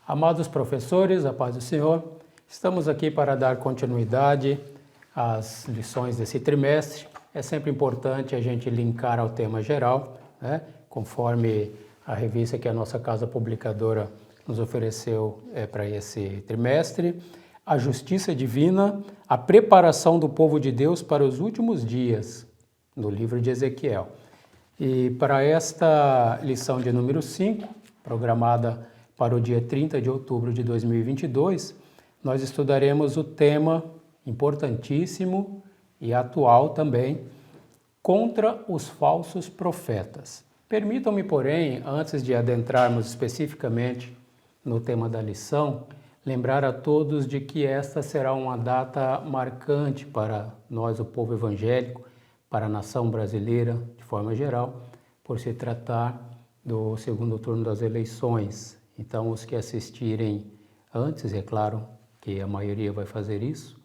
Amados professores, a paz do Senhor, estamos aqui para dar continuidade às lições desse trimestre. É sempre importante a gente linkar ao tema geral, né? Conforme a revista que a nossa casa publicadora nos ofereceu para esse trimestre. A justiça divina, a preparação do povo de Deus para os últimos dias, no livro de Ezequiel. E para esta lição de número 5, programada para o dia 30 de outubro de 2022, nós estudaremos o tema importantíssimo e atual também, contra os falsos profetas. Permitam-me, porém, antes de adentrarmos especificamente no tema da lição, lembrar a todos de que esta será uma data marcante para nós, o povo evangélico, para a nação brasileira de forma geral, por se tratar do segundo turno das eleições. Então, os que assistirem antes, é claro que a maioria vai fazer isso,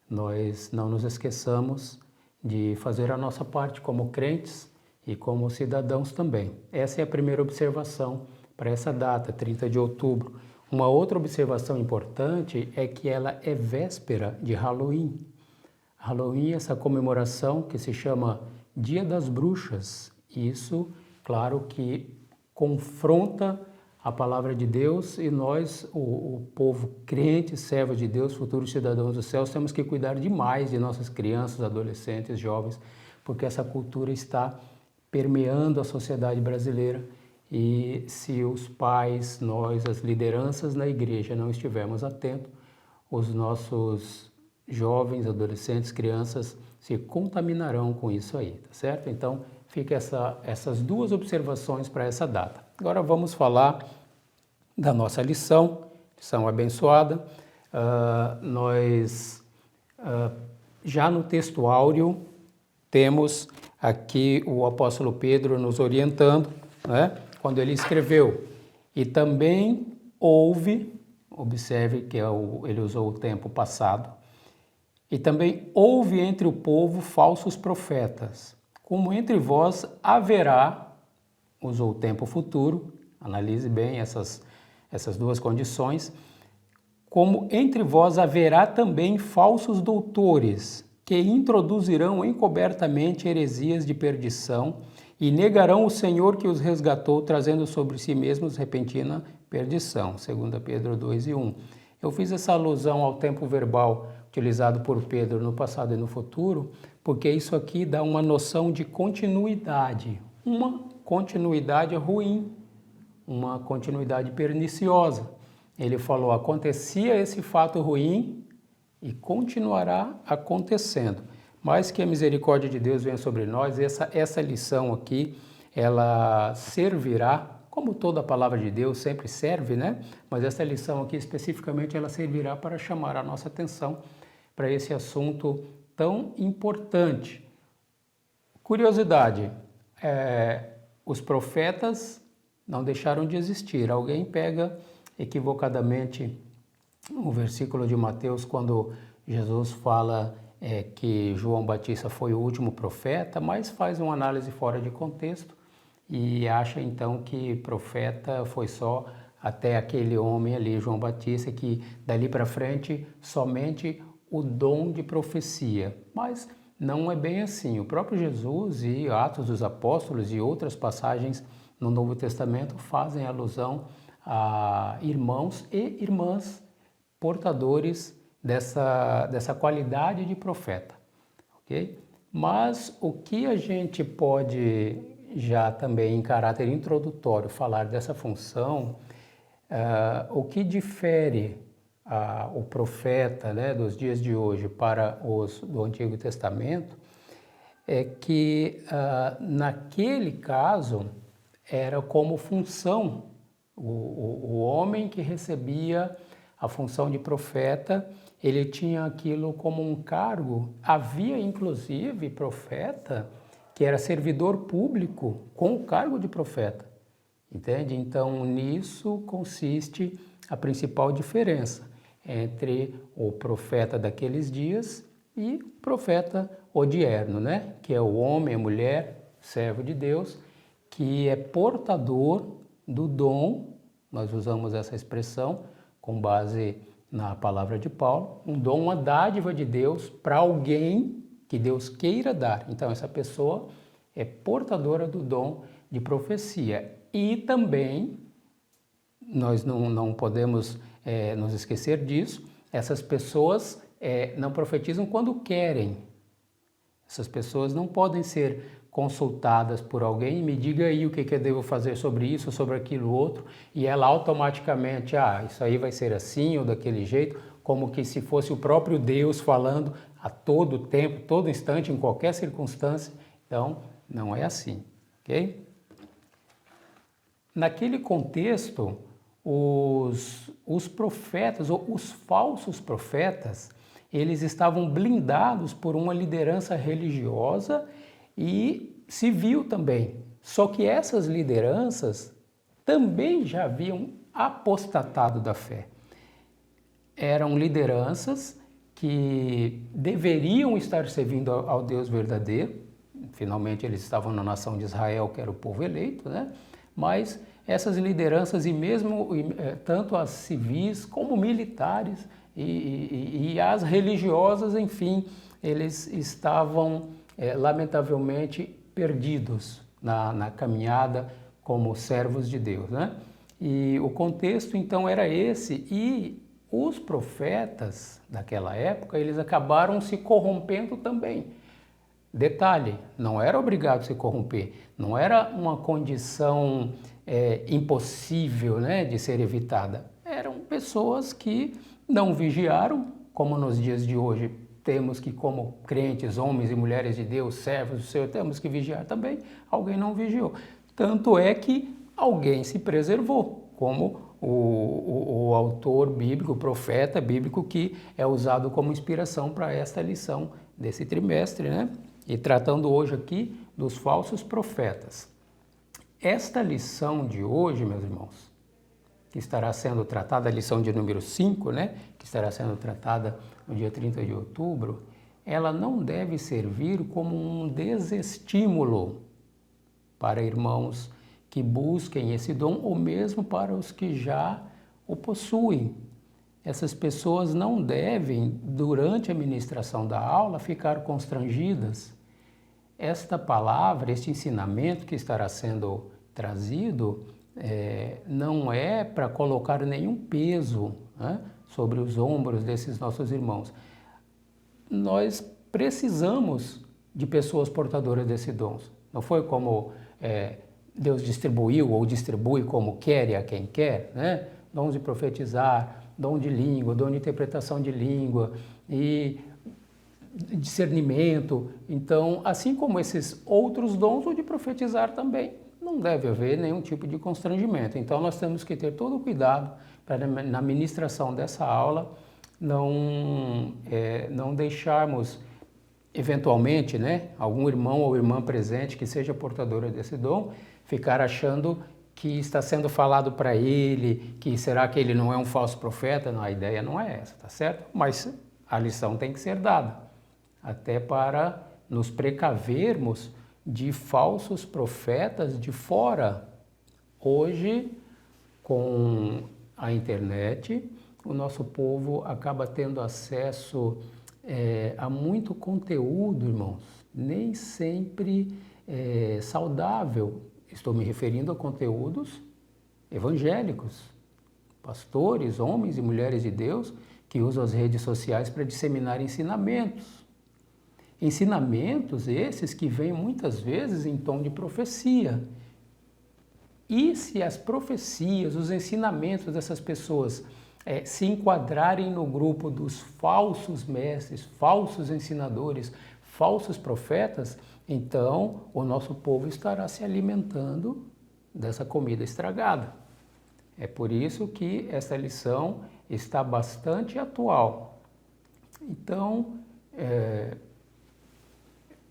nós não nos esqueçamos de fazer a nossa parte como crentes e como cidadãos também. Essa é a primeira observação para essa data, 30 de outubro. Uma outra observação importante é que ela é véspera de Halloween. Halloween é essa comemoração que se chama Dia das Bruxas. Isso, claro, que confronta a palavra de Deus e nós, o povo crente, servo de Deus, futuros cidadãos dos céus, temos que cuidar demais de nossas crianças, adolescentes, jovens, porque essa cultura está permeando a sociedade brasileira. E se os pais, nós, as lideranças na igreja não estivermos atentos, os nossos jovens, adolescentes, crianças se contaminarão com isso aí, tá certo? Então, fica essas duas observações para essa data. Agora vamos falar da nossa lição abençoada. Já no texto áureo, temos aqui o apóstolo Pedro nos orientando, né? Quando ele escreveu, e também houve, observe que ele usou o tempo passado, e também houve entre o povo falsos profetas, como entre vós haverá, usou o tempo futuro, analise bem essas duas condições, como entre vós haverá também falsos doutores, que introduzirão encobertamente heresias de perdição, e negarão o Senhor que os resgatou, trazendo sobre si mesmos repentina perdição. 2 Pedro 2:1. Eu fiz essa alusão ao tempo verbal utilizado por Pedro no passado e no futuro, porque isso aqui dá uma noção de continuidade. Uma continuidade ruim, uma continuidade perniciosa. Ele falou, acontecia esse fato ruim e continuará acontecendo. Mas que a misericórdia de Deus venha sobre nós, essa lição aqui, ela servirá, como toda a palavra de Deus sempre serve, né? Mas essa lição aqui especificamente, ela servirá para chamar a nossa atenção para esse assunto tão importante. Curiosidade, os profetas não deixaram de existir. Alguém pega equivocadamente o versículo de Mateus, quando Jesus fala que João Batista foi o último profeta, mas faz uma análise fora de contexto e acha então que profeta foi só até aquele homem ali, João Batista, que dali para frente somente o dom de profecia. Mas não é bem assim. O próprio Jesus e Atos dos Apóstolos e outras passagens no Novo Testamento fazem alusão a irmãos e irmãs portadores dessa qualidade de profeta, ok? Mas o que a gente pode já também em caráter introdutório falar dessa função, o que difere o profeta, né, dos dias de hoje para os do Antigo Testamento é que naquele caso era como função o homem que recebia a função de profeta, ele tinha aquilo como um cargo. Havia inclusive profeta que era servidor público com o cargo de profeta, entende? Então nisso consiste a principal diferença entre o profeta daqueles dias e o profeta odierno, né? Que é o homem, a mulher, servo de Deus, que é portador do dom, nós usamos essa expressão com base na palavra de Paulo, um dom, uma dádiva de Deus para alguém que Deus queira dar. Então, essa pessoa é portadora do dom de profecia. E também, nós não podemos nos esquecer disso, essas pessoas não profetizam quando querem. Essas pessoas não podem ser consultadas por alguém, me diga aí o que eu devo fazer sobre isso, sobre aquilo outro, e ela automaticamente, isso aí vai ser assim ou daquele jeito, como que se fosse o próprio Deus falando a todo tempo, todo instante, em qualquer circunstância. Então, não é assim, ok? Naquele contexto, os profetas, ou os falsos profetas, eles estavam blindados por uma liderança religiosa e civil também. Só que essas lideranças também já haviam apostatado da fé. Eram lideranças que deveriam estar servindo ao Deus verdadeiro. Finalmente eles estavam na nação de Israel, que era o povo eleito, né? Mas essas lideranças, e mesmo tanto as civis como militares e as religiosas, enfim, eles estavam lamentavelmente perdidos na caminhada como servos de Deus, né? E o contexto então era esse, e os profetas daquela época, eles acabaram se corrompendo também. Detalhe, não era obrigado a se corromper, não era uma condição impossível, né, de ser evitada. Eram pessoas que não vigiaram, como nos dias de hoje temos que, como crentes, homens e mulheres de Deus, servos do Senhor, temos que vigiar também. Alguém não vigiou. Tanto é que alguém se preservou, como o autor bíblico, o profeta bíblico, que é usado como inspiração para esta lição desse trimestre, né? E tratando hoje aqui dos falsos profetas. Esta lição de hoje, meus irmãos, que estará sendo tratada, a lição de número 5, né? Que estará sendo tratada no dia 30 de outubro, ela não deve servir como um desestímulo para irmãos que busquem esse dom, ou mesmo para os que já o possuem. Essas pessoas não devem, durante a ministração da aula, ficar constrangidas. Esta palavra, este ensinamento que estará sendo trazido, não é para colocar nenhum peso, né, sobre os ombros desses nossos irmãos. Nós precisamos de pessoas portadoras desses dons. Não foi como Deus distribuiu ou distribui como quer e a quem quer, né? Dons de profetizar, dom de língua, dom de interpretação de língua e discernimento. Então, assim como esses outros dons, o de profetizar também, não deve haver nenhum tipo de constrangimento. Então, nós temos que ter todo o cuidado para, na ministração dessa aula, não deixarmos, eventualmente, né, algum irmão ou irmã presente que seja portadora desse dom, ficar achando que está sendo falado para ele, que será que ele não é um falso profeta? Não, a ideia não é essa, tá certo? Mas a lição tem que ser dada, até para nos precavermos de falsos profetas de fora. Hoje, com a internet, o nosso povo acaba tendo acesso a muito conteúdo, irmãos, nem sempre saudável. Estou me referindo a conteúdos evangélicos, pastores, homens e mulheres de Deus que usam as redes sociais para disseminar ensinamentos. Ensinamentos esses que vêm muitas vezes em tom de profecia. E se as profecias, os ensinamentos dessas pessoas se enquadrarem no grupo dos falsos mestres, falsos ensinadores, falsos profetas, então o nosso povo estará se alimentando dessa comida estragada. É por isso que essa lição está bastante atual. Então,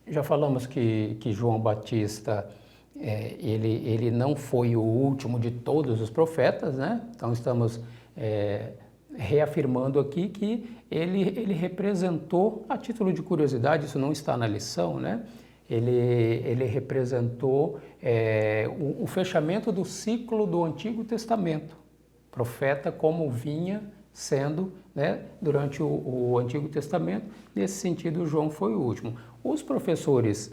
já falamos que João Batista, ele não foi o último de todos os profetas, né? Então estamos reafirmando aqui que ele representou, a título de curiosidade, isso não está na lição, né? Ele representou o fechamento do ciclo do Antigo Testamento. profeta como vinha sendo, né, durante o Antigo Testamento. Nesse sentido, João foi o último. Os professores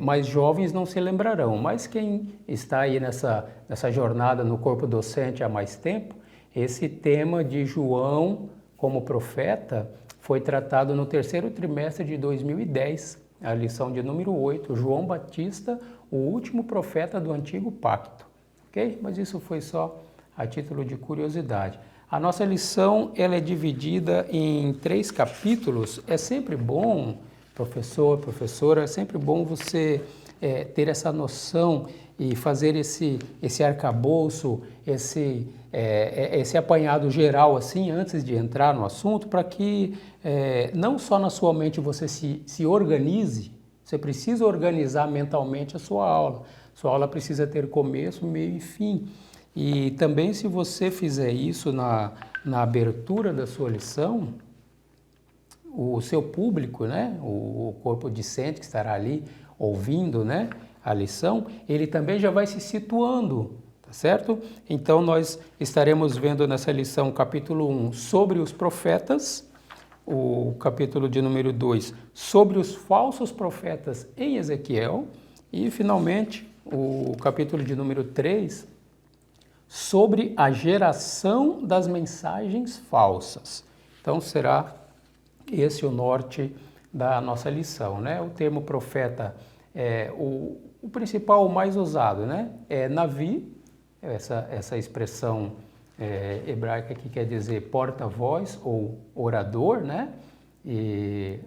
mais jovens não se lembrarão, mas quem está aí nessa jornada no corpo docente há mais tempo, esse tema de João como profeta foi tratado no terceiro trimestre de 2010, a lição de número 8, João Batista, o último profeta do Antigo Pacto. Ok? Mas isso foi só a título de curiosidade. A nossa lição ela é dividida em 3 capítulos. É sempre bom, professor, professora, é sempre bom você ter essa noção e fazer esse arcabouço, esse apanhado geral assim antes de entrar no assunto, para que não só na sua mente você se organize, você precisa organizar mentalmente a sua aula. Sua aula precisa ter começo, meio e fim. E também, se você fizer isso na abertura da sua lição, o seu público, né, o corpo discente que estará ali ouvindo, né, a lição, ele também já vai se situando, tá certo? Então, nós estaremos vendo nessa lição, capítulo 1, sobre os profetas, o capítulo de número 2, sobre os falsos profetas em Ezequiel, e, finalmente, o capítulo de número 3, sobre a geração das mensagens falsas. Então, será esse o norte da nossa lição, né? O termo profeta é o principal, o mais usado, né? É Navi, essa expressão hebraica que quer dizer porta-voz ou orador, né? E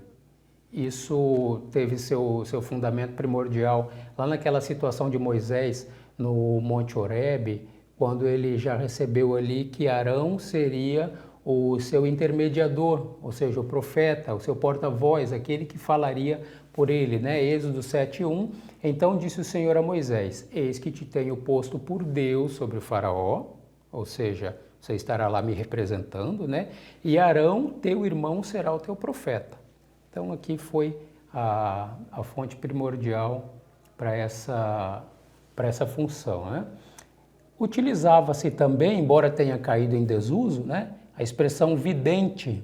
isso teve seu fundamento primordial lá naquela situação de Moisés no Monte Horebe, quando ele já recebeu ali que Arão seria o seu intermediador, ou seja, o profeta, o seu porta-voz, aquele que falaria por ele, né? Êxodo 7:1. Então disse o Senhor a Moisés: eis que te tenho posto por Deus sobre o faraó, ou seja, você estará lá me representando, né? E Arão, teu irmão, será o teu profeta. Então aqui foi a fonte primordial para essa função, né? Utilizava-se também, embora tenha caído em desuso, né, a expressão vidente.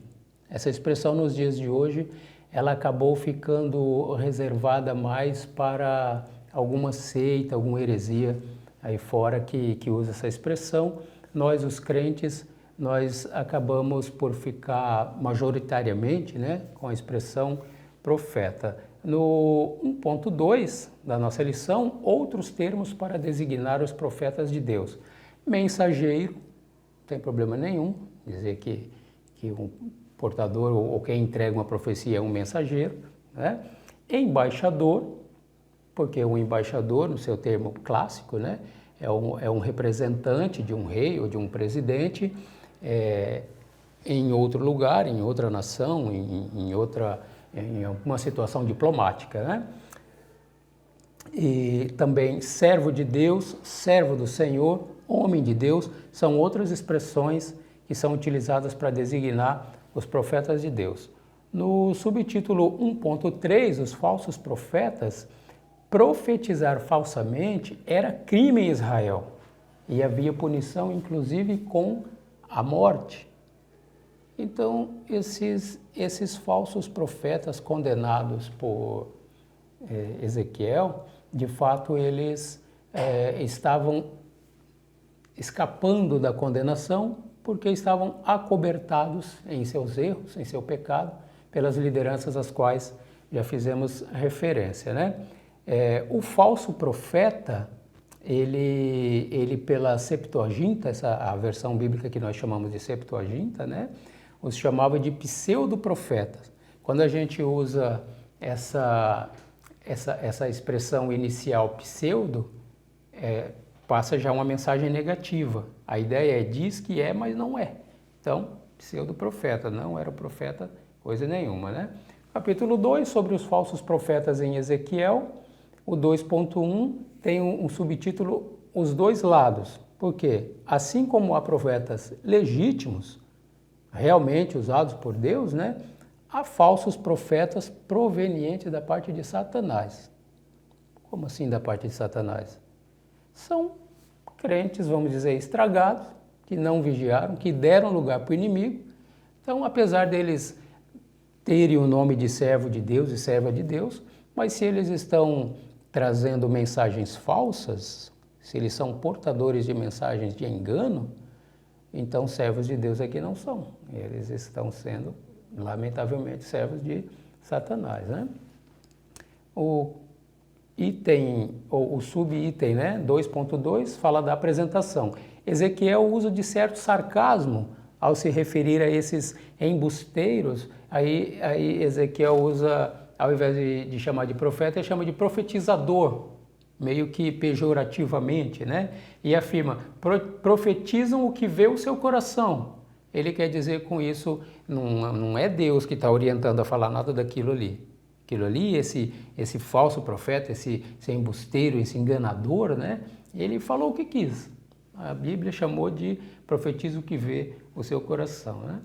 Essa expressão nos dias de hoje, ela acabou ficando reservada mais para alguma seita, alguma heresia aí fora que usa essa expressão. Nós, os crentes, nós acabamos por ficar majoritariamente, né, com a expressão profeta. No 1.2 da nossa lição, outros termos para designar os profetas de Deus. Mensageiro, não tem problema nenhum dizer que um portador ou quem entrega uma profecia é um mensageiro, né? Embaixador, porque o embaixador, no seu termo clássico, né, é um representante de um rei ou de um presidente em outro lugar, em outra nação, em uma situação diplomática, né? E também servo de Deus, servo do Senhor, homem de Deus, são outras expressões que são utilizadas para designar os profetas de Deus. No subtítulo 1.3, os falsos profetas, profetizar falsamente era crime em Israel e havia punição, inclusive, com a morte. Então, esses falsos profetas condenados por Ezequiel, de fato, eles estavam escapando da condenação porque estavam acobertados em seus erros, em seu pecado, pelas lideranças às quais já fizemos referência, né? O falso profeta, ele pela Septuaginta, a versão bíblica que nós chamamos de Septuaginta, né, os chamava de pseudo-profetas. Quando a gente usa essa expressão inicial pseudo, passa já uma mensagem negativa. A ideia diz que é, mas não é. Então, pseudo-profeta, não era profeta coisa nenhuma, né? Capítulo 2, sobre os falsos profetas em Ezequiel, o 2.1 tem um subtítulo, os dois lados. Por quê? Assim como há profetas legítimos, realmente usados por Deus, né? Há falsos profetas provenientes da parte de Satanás. Como assim da parte de Satanás? São crentes, vamos dizer, estragados, que não vigiaram, que deram lugar para o inimigo. Então, apesar deles terem o nome de servo de Deus e serva de Deus, mas se eles estão trazendo mensagens falsas, se eles são portadores de mensagens de engano, então servos de Deus aqui não são. Eles estão sendo, lamentavelmente, servos de Satanás, né? O item, ou o subitem, né, 2.2, fala da apresentação. Ezequiel usa de certo sarcasmo ao se referir a esses embusteiros. Aí Ezequiel usa, ao invés de chamar de profeta, ele chama de profetizador, meio que pejorativamente, né? E afirma, profetizam o que vê o seu coração. Ele quer dizer com isso, não é Deus que está orientando a falar nada daquilo ali. Aquilo ali, esse falso profeta, esse embusteiro, esse enganador, né? Ele falou o que quis. A Bíblia chamou de profetiza o que vê o seu coração, né?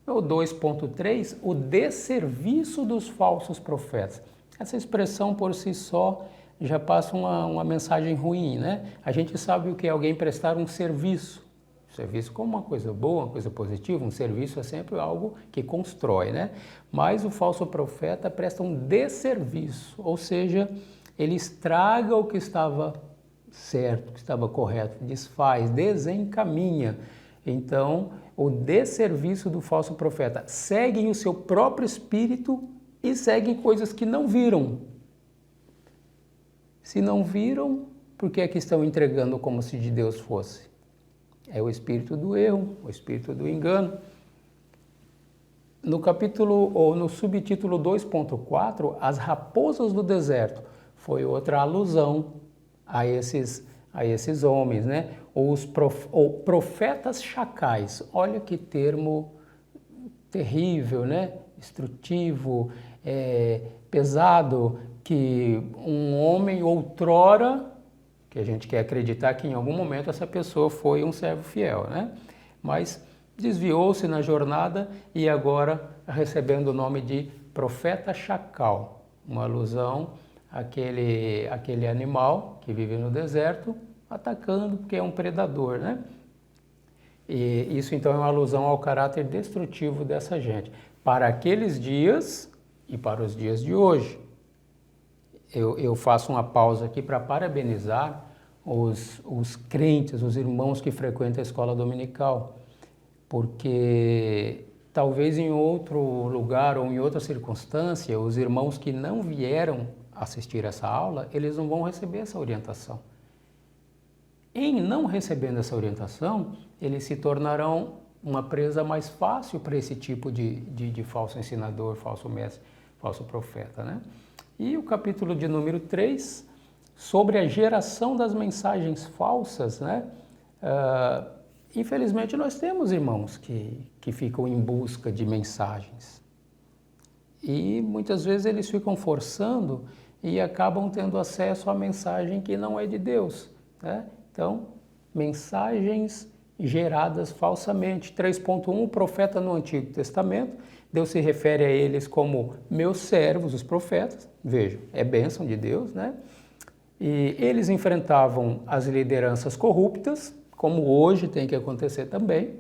O 2.3, o desserviço dos falsos profetas. Essa expressão por si só já passa uma mensagem ruim, né? A gente sabe o que é alguém prestar um serviço. Serviço como uma coisa boa, uma coisa positiva, um serviço é sempre algo que constrói, né? Mas o falso profeta presta um desserviço, ou seja, ele estraga o que estava certo, que estava correto, desfaz, desencaminha. Então, o desserviço do falso profeta, seguem o seu próprio espírito e seguem coisas que não viram. Se não viram, por que é que estão entregando como se de Deus fosse? É o espírito do erro, o espírito do engano. No capítulo, ou no subtítulo 2.4, as raposas do deserto, foi outra alusão a esses homens, né? Ou profetas chacais. Olha que termo terrível, né? Instrutivo, pesado, que um homem outrora, que a gente quer acreditar que em algum momento essa pessoa foi um servo fiel, né? Mas desviou-se na jornada e agora recebendo o nome de profeta chacal, uma alusão àquele animal que vive no deserto, atacando porque é um predador, né? E isso então é uma alusão ao caráter destrutivo dessa gente, para aqueles dias e para os dias de hoje. Eu faço uma pausa aqui para parabenizar os crentes, os irmãos que frequentam a escola dominical, porque talvez em outro lugar ou em outra circunstância, os irmãos que não vieram assistir essa aula, eles não vão receber essa orientação. Em não recebendo essa orientação, eles se tornarão uma presa mais fácil para esse tipo de falso ensinador, falso mestre, falso profeta, né? E o capítulo de número 3, sobre a geração das mensagens falsas, né? Infelizmente nós temos irmãos que ficam em busca de mensagens. E muitas vezes eles ficam forçando e acabam tendo acesso à mensagem que não é de Deus, né? Então, mensagens geradas falsamente. 3.1, o profeta no Antigo Testamento, Deus se refere a eles como meus servos, os profetas. Veja, é bênção de Deus, né? E eles enfrentavam as lideranças corruptas, como hoje tem que acontecer também.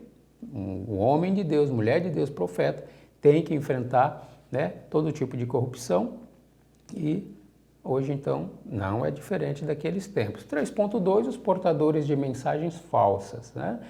Um homem de Deus, mulher de Deus, profeta, tem que enfrentar, né, todo tipo de corrupção. E hoje, então, não é diferente daqueles tempos. 3.2, os portadores de mensagens falsas, né?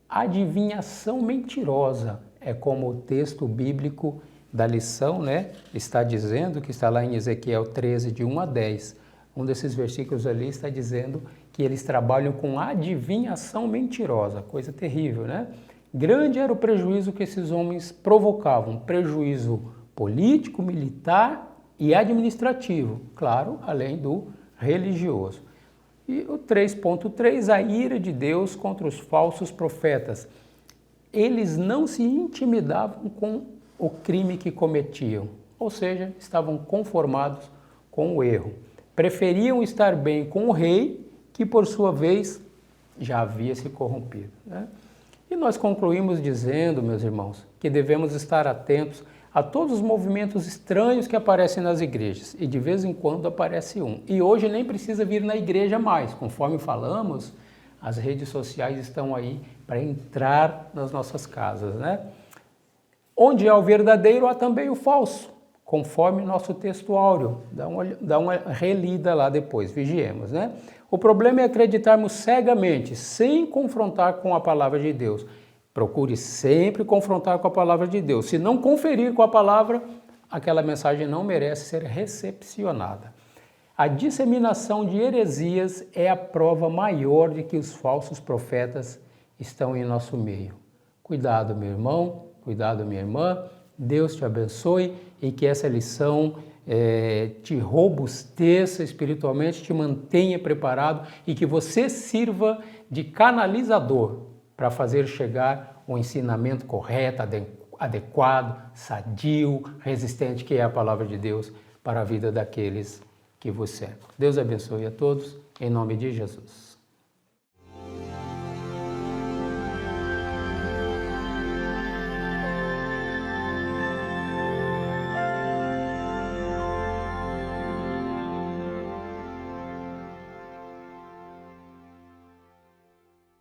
Adivinhação mentirosa é como o texto bíblico da lição, né, está dizendo, que está lá em Ezequiel 13, de 1 a 10. Um desses versículos ali está dizendo que eles trabalham com adivinhação mentirosa, coisa terrível, né? Grande era o prejuízo que esses homens provocavam, prejuízo político, militar e administrativo, claro, além do religioso. E o 3.3, a ira de Deus contra os falsos profetas. Eles não se intimidavam com o crime que cometiam, ou seja, estavam conformados com o erro. Preferiam estar bem com o rei, que por sua vez já havia se corrompido, né? E nós concluímos dizendo, meus irmãos, que devemos estar atentos a todos os movimentos estranhos que aparecem nas igrejas, e de vez em quando aparece um. E hoje nem precisa vir na igreja mais, conforme falamos, as redes sociais estão aí para entrar nas nossas casas, né? Onde há o verdadeiro, há também o falso, conforme nosso texto áureo. Dá uma relida lá depois, vigiemos, né? O problema é acreditarmos cegamente, sem confrontar com a palavra de Deus. Procure sempre confrontar com a palavra de Deus. Se não conferir com a palavra, aquela mensagem não merece ser recepcionada. A disseminação de heresias é a prova maior de que os falsos profetas estão em nosso meio. Cuidado, meu irmão, cuidado, minha irmã. Deus te abençoe e que essa lição te robusteça espiritualmente, te mantenha preparado e que você sirva de canalizador para fazer chegar o ensinamento correto, adequado, sadio, resistente, que é a palavra de Deus para a vida daqueles que vos cercam. Deus abençoe a todos, em nome de Jesus.